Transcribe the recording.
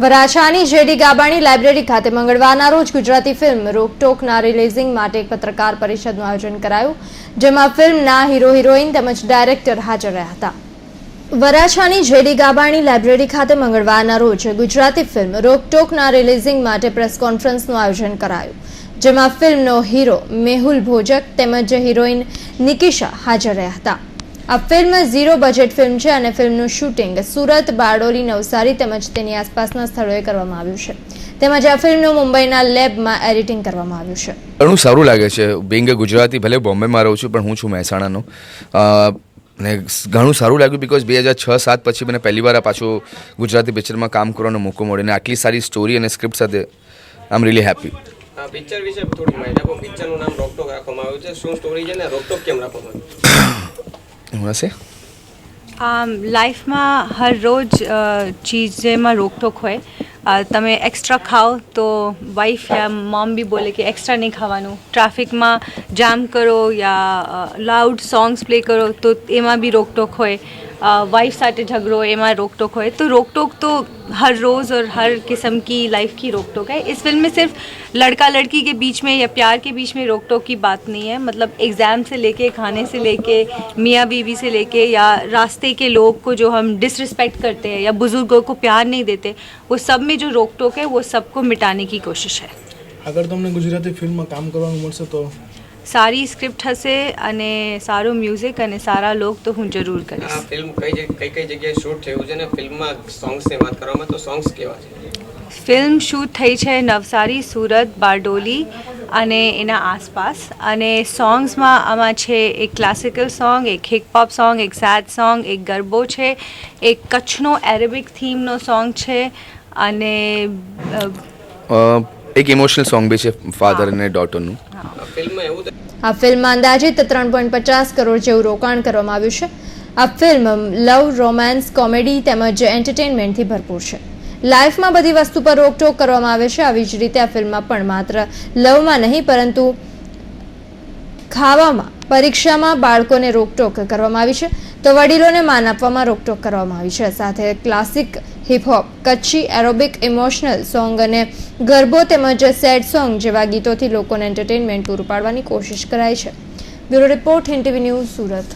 વરાછાની JD Gabani library ખાતે મંગળવારના રોજ ગુજરાતી ફિલ્મ રોકટોકના રિલીઝિંગ માટે એક પત્રકાર પરિષદનું આયોજન કરાયું, જેમાં ફિલ્મના હીરો હિરોઈન તેમજ ડાયરેક્ટર હાજર રહ્યા હતા. વરાછાની જેડી ગાબાણી લાઇબ્રેરી ખાતે મંગળવારના રોજ ગુજરાતી ફિલ્મ રોકટોકના રિલીઝિંગ માટે પ્રેસ કોન્ફરન્સનું આયોજન કરાયું, જેમાં ફિલ્મનો હીરો મેહુલ ભોજક તેમજ હિરોઈન નિકિશા હાજર રહ્યા હતા. આ ફિલ્મ ઝીરો બજેટ ફિલ્મ છે અને ફિલ્મનું શૂટિંગ સુરત, બારડોલી, નવસારી તેમજ તેની આસપાસના સ્થળોએ કરવામાં આવ્યું છે. તેમજ આ ફિલ્મનું મુંબઈના લેબમાં એડિટિંગ કરવામાં આવ્યું છે. ઘણું સારું લાગે છે. બિંગ ગુજરાતી, ભલે બોમ્બેમાં રહું છું પણ હું છું મહેસાણાનો, અને ઘણું સારું લાગ્યું બિકોઝ 2006-07 પછી મને પહેલી વાર પાછું ગુજરાતી પિક્ચરમાં કામ કરવાનો મોકો મળ્યો અને આટલી સારી સ્ટોરી અને સ્ક્રિપ્ટ સાથે આઈ એમ રિયલી હેપી. પિક્ચર વિશે થોડી માહિતી આપો. પિક્ચરનું નામ રોકટોક રાખવામાં આવ્યું છે, શું સ્ટોરી છે ને રોકટોક કેમ રાખવામાં આવ્યું છે? લાઈફમાં હર રોજ ચીજેમાં રોકટોક હોય. તમે એક્સ્ટ્રા ખાઓ તો વાઈફ યા મોમ બી બોલે કે એક્સ્ટ્રા નહીં ખાવાનું. ટ્રાફિકમાં જામ કરો યા લાઉડ સોંગ્સ પ્લે કરો તો એમાં બી રોકટોક હોય. वाइफ સાથે झगड़ो एमा रोक टोक हो. तो रोक टोक तो हर रोज़ और हर किस्म की लाइफ की रोक टोक है. इस फिल्म में सिर्फ लड़का लड़की के बीच में या प्यार के बीच में रोक टोक की बात नहीं है. मतलब एग्ज़ाम से लेके, खाने से लेके, मियाँ बीवी से लेके या रास्ते के लोग को जो हम डिसरिस्पेक्ट करते हैं या बुज़ुर्गों को प्यार नहीं देते, वो सब में जो रोक टोक है वो सबको मिटाने की कोशिश है. अगर तुमने गुजराती फिल्म में काम करવાનું મળશે તો સારી સ્ક્રિપ્ટ હશે અને સારું મ્યુઝિક અને સારા લોક તો હું જરૂર કરીશ. આ ફિલ્મ કઈ જગ્યાએ શૂટ થયું છે ને ફિલ્મમાં સોંગ્સની વાત કરવામાં તો સોંગ્સ કેવા છે? ફિલ્મ શૂટ થઈ છે નવસારી, સુરત, બારડોલી અને એના આસપાસ. અને સોંગ્સમાં આમાં છે એક ક્લાસિકલ સોંગ, એક હિપહોપ સોંગ, એક સેડ સોંગ, એક ગરબો છે, એક કચ્છનો એરેબિક થીમનો સોંગ છે અને એક ઇમોશનલ સોંગ બી છે ફાધર અને ડોટરનું. આ ફિલ્મમાં અંદાજિત 3.50 કરોડ જેવું રોકાણ કરવામાં આવ્યું છે. આ ફિલ્મ લવ, રોમાન્સ, કોમેડી તેમજ એન્ટરટેનમેન્ટથી ભરપૂર છે. લાઈફમાં બધી વસ્તુ પર રોકટોક કરવામાં આવે છે. આવી જ રીતે આ ફિલ્મમાં પણ માત્ર લવમાં નહીં પરંતુ ખાવામાં, પરીક્ષામાં બાળકોને રોકટોક કરવામાં આવી છે તો વડીલોને માન આપવામાં રોકટોક કરવામાં આવી છે. સાથે classic, hip-hop, Kutchi, aerobic, emotional song અને ગરબો તેમજ સેડ સોંગ જેવા ગીતોથી લોકોને એન્ટરટેનમેન્ટ પૂરું પાડવાની કોશિશ કરાઈ છે. Bureau report, Hind TV news, Surat.